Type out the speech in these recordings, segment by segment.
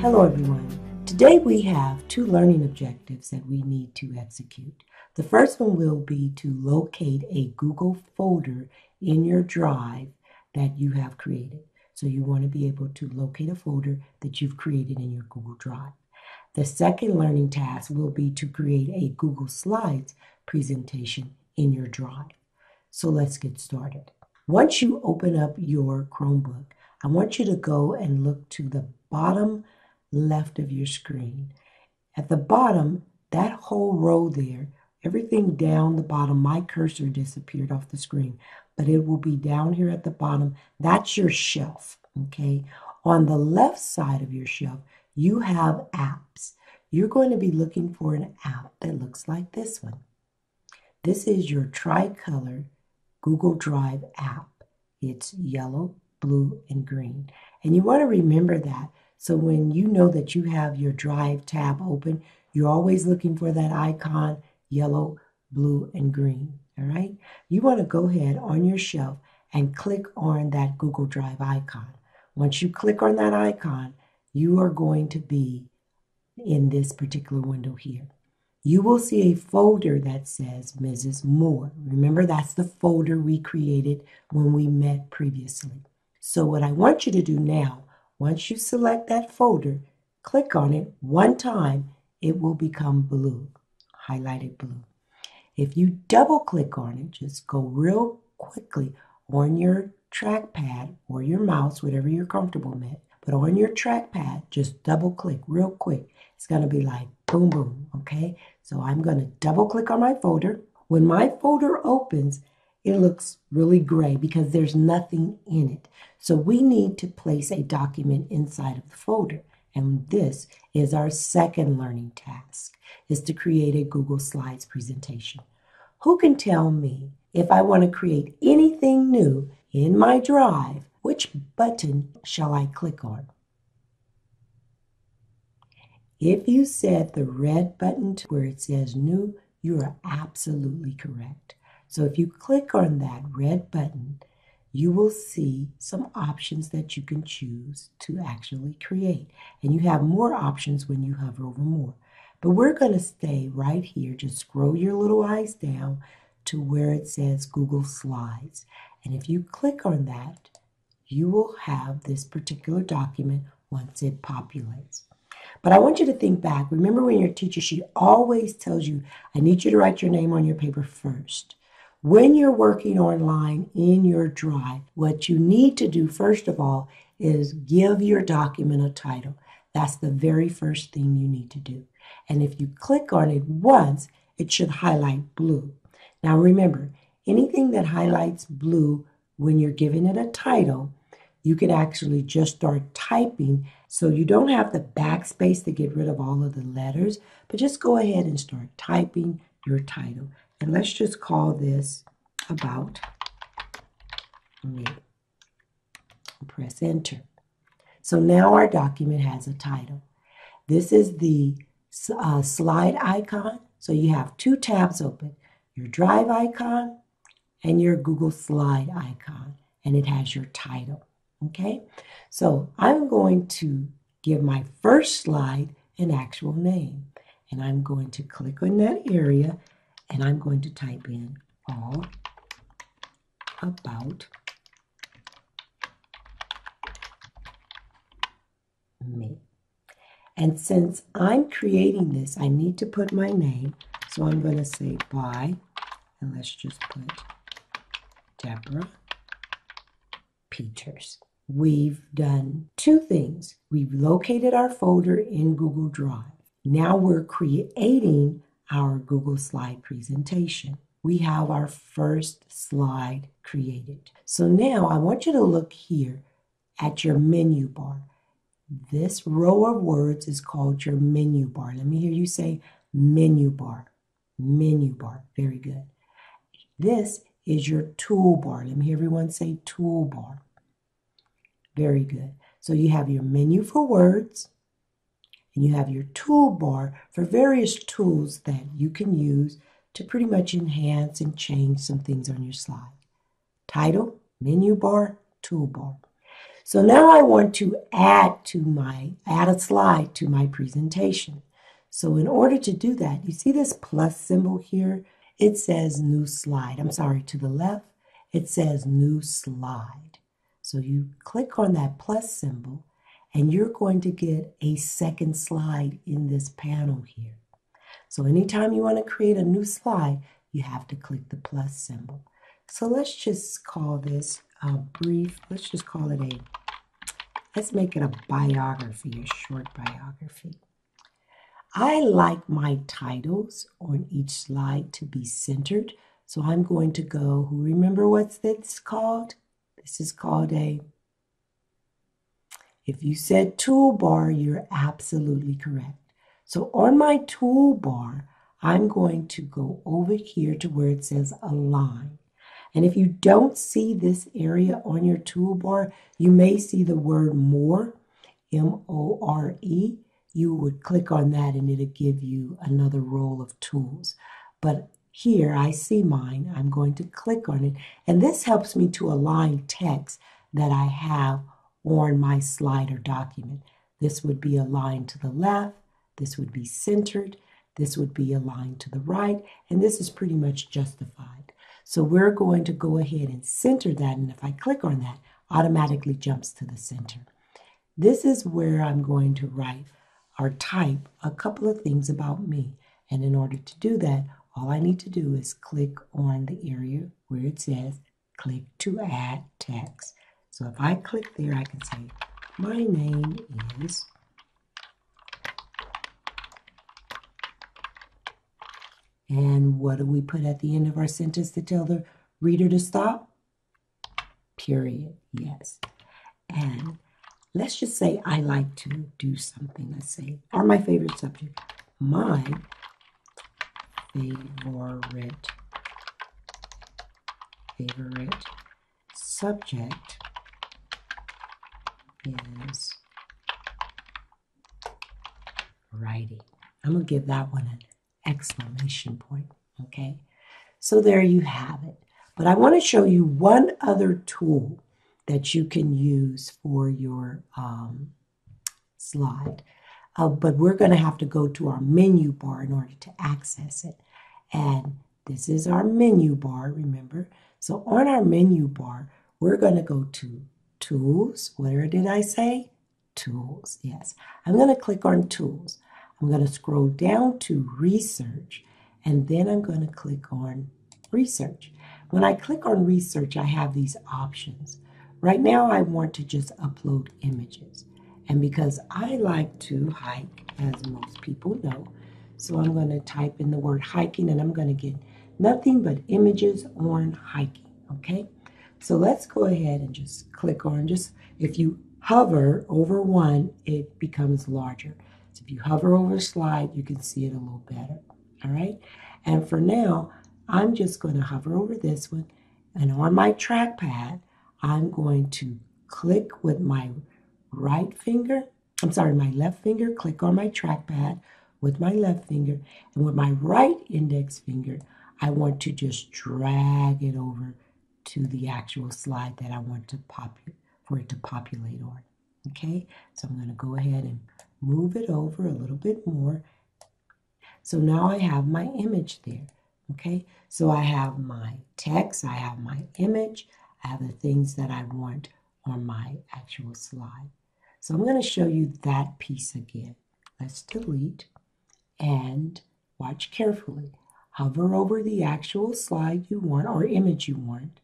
Hello everyone. Today we have two learning objectives that we need to execute. The first one will be to locate a Google folder in your drive that you have created. So you want to be able to locate a folder that you've created in your Google Drive. The second learning task will be to create a Google Slides presentation in your drive. So let's get started. Once you open up your Chromebook, I want you to go and look to the bottom left of your screen. At the bottom, that whole row there, everything down the bottom, my cursor disappeared off the screen, but it will be down here at the bottom. That's your shelf, okay? On the left side of your shelf, you have apps. You're going to be looking for an app that looks like this one. This is your tricolor Google Drive app. It's yellow, blue, and green. And you want to remember that. So when you know that you have your Drive tab open, you're always looking for that icon, yellow, blue, and green, all right? You want to go ahead on your shelf and click on that Google Drive icon. Once you click on that icon, you are going to be in this particular window here. You will see a folder that says Mrs. Moore. Remember, that's the folder we created when we met previously. So what I want you to do now, once you select that folder, click on it one time, it will become blue, highlighted blue. If you double click on it, just go real quickly on your trackpad or your mouse, whatever you're comfortable with, but on your trackpad, just double click real quick. It's going to be like boom, boom, okay? So I'm going to double click on my folder. When my folder opens, it looks really gray because there's nothing in it. So we need to place a document inside of the folder. And this is our second learning task, is to create a Google Slides presentation. Who can tell me if I want to create anything new in my drive, which button shall I click on? If you said the red button where it says new, you are absolutely correct. So if you click on that red button, you will see some options that you can choose to actually create. And you have more options when you hover over more. But we're going to stay right here. Just scroll your little eyes down to where it says Google Slides. And if you click on that, you will have this particular document once it populates. But I want you to think back. Remember when your teacher, she always tells you, I need you to write your name on your paper first. When you're working online in your drive, what you need to do, first of all, is give your document a title. That's the very first thing you need to do. And if you click on it once, it should highlight blue. Now remember, anything that highlights blue when you're giving it a title, you can actually just start typing. So you don't have the backspace to get rid of all of the letters, but just go ahead and start typing your title. And let's just call this About Me. Press enter. So now our document has a title. This is the slide icon. So you have two tabs open, your Drive icon and your Google Slide icon, and it has your title. Okay, so I'm going to give my first slide an actual name, and I'm going to click on that area, and I'm going to type in all about me. And since I'm creating this, I need to put my name, so I'm going to say by, and let's just put Debra Peters. We've done two things. We've located our folder in Google Drive. Now we're creating our Google Slide presentation. We have our first slide created. So now I want you to look here at your menu bar. This row of words is called your menu bar. Let me hear you say menu bar. Menu bar. Very good. This is your toolbar. Let me hear everyone say toolbar. Very good. So you have your menu for words, and you have your toolbar for various tools that you can use to pretty much enhance and change some things on your slide. Title, menu bar, toolbar. So now I want to add a slide to my presentation. So in order to do that, you see this plus symbol here? It says new slide. I'm sorry, to the left, it says new slide. So you click on that plus symbol and you're going to get a second slide in this panel here. So anytime you want to create a new slide, you have to click the plus symbol. So let's just call this a brief, let's make it a biography, a short biography. I like my titles on each slide to be centered. So I'm going to go, remember what this called? This is called if you said toolbar, you're absolutely correct. So on my toolbar, I'm going to go over here to where it says align. And if you don't see this area on your toolbar, you may see the word more, M-O-R-E. You would click on that and it'll give you another row of tools. But here I see mine. I'm going to click on it. And this helps me to align text that I have on my slide or document. This would be aligned to the left. This would be centered. This would be aligned to the right. And this is pretty much justified. So we're going to go ahead and center that. And if I click on that, automatically jumps to the center. This is where I'm going to write or type a couple of things about me. And in order to do that, all I need to do is click on the area where it says click to add text. So if I click there, I can say, my name is, and what do we put at the end of our sentence to tell the reader to stop? Period, yes. And let's just say I like to do something, let's say, or my favorite subject. My favorite subject is writing. I'm going to give that one an exclamation point, okay? So there you have it. But I want to show you one other tool that you can use for your slide. But we're going to have to go to our menu bar in order to access it. And this is our menu bar, remember? So on our menu bar, we're going to go to Tools. Where did I say? Tools, yes. I'm going to click on Tools. I'm going to scroll down to Research, and then I'm going to click on Research. When I click on Research, I have these options. Right now, I want to just upload images. And because I like to hike, as most people know, so I'm going to type in the word hiking, and I'm going to get nothing but images on hiking, okay? So let's go ahead and just click on, if you hover over one, it becomes larger. So if you hover over a slide, you can see it a little better, all right? And for now, I'm just going to hover over this one, and on my trackpad, I'm going to click with my my left finger, click on my trackpad with my left finger, and with my right index finger, I want to just drag it over to the actual slide that I want to for it to populate on. Okay, so I'm going to go ahead and move it over a little bit more. So now I have my image there. Okay, so I have my text, I have my image, I have the things that I want on my actual slide. So I'm going to show you that piece again. Let's delete and watch carefully. Hover over the actual slide you want or image you want.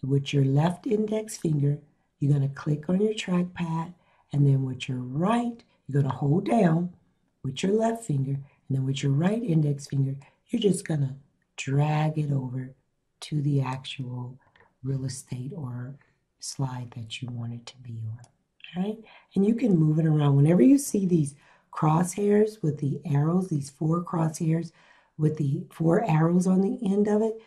With your left index finger, you're going to click on your trackpad, and then with your right, you're going to hold down with your left finger, and then with your right index finger, you're just going to drag it over to the actual real estate or slide that you want it to be on. All right? And you can move it around. Whenever you see these crosshairs with the arrows, these 4 crosshairs with the 4 arrows on the end of it,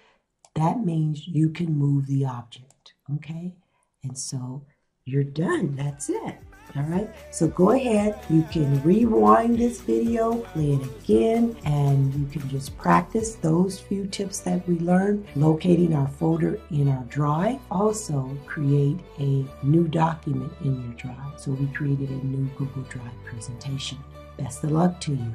that means you can move the object, okay? And so you're done. That's it. All right, so go ahead, you can rewind this video, play it again, and you can just practice those few tips that we learned, locating our folder in our drive. Also, create a new document in your drive. So we created a new Google Drive presentation. Best of luck to you.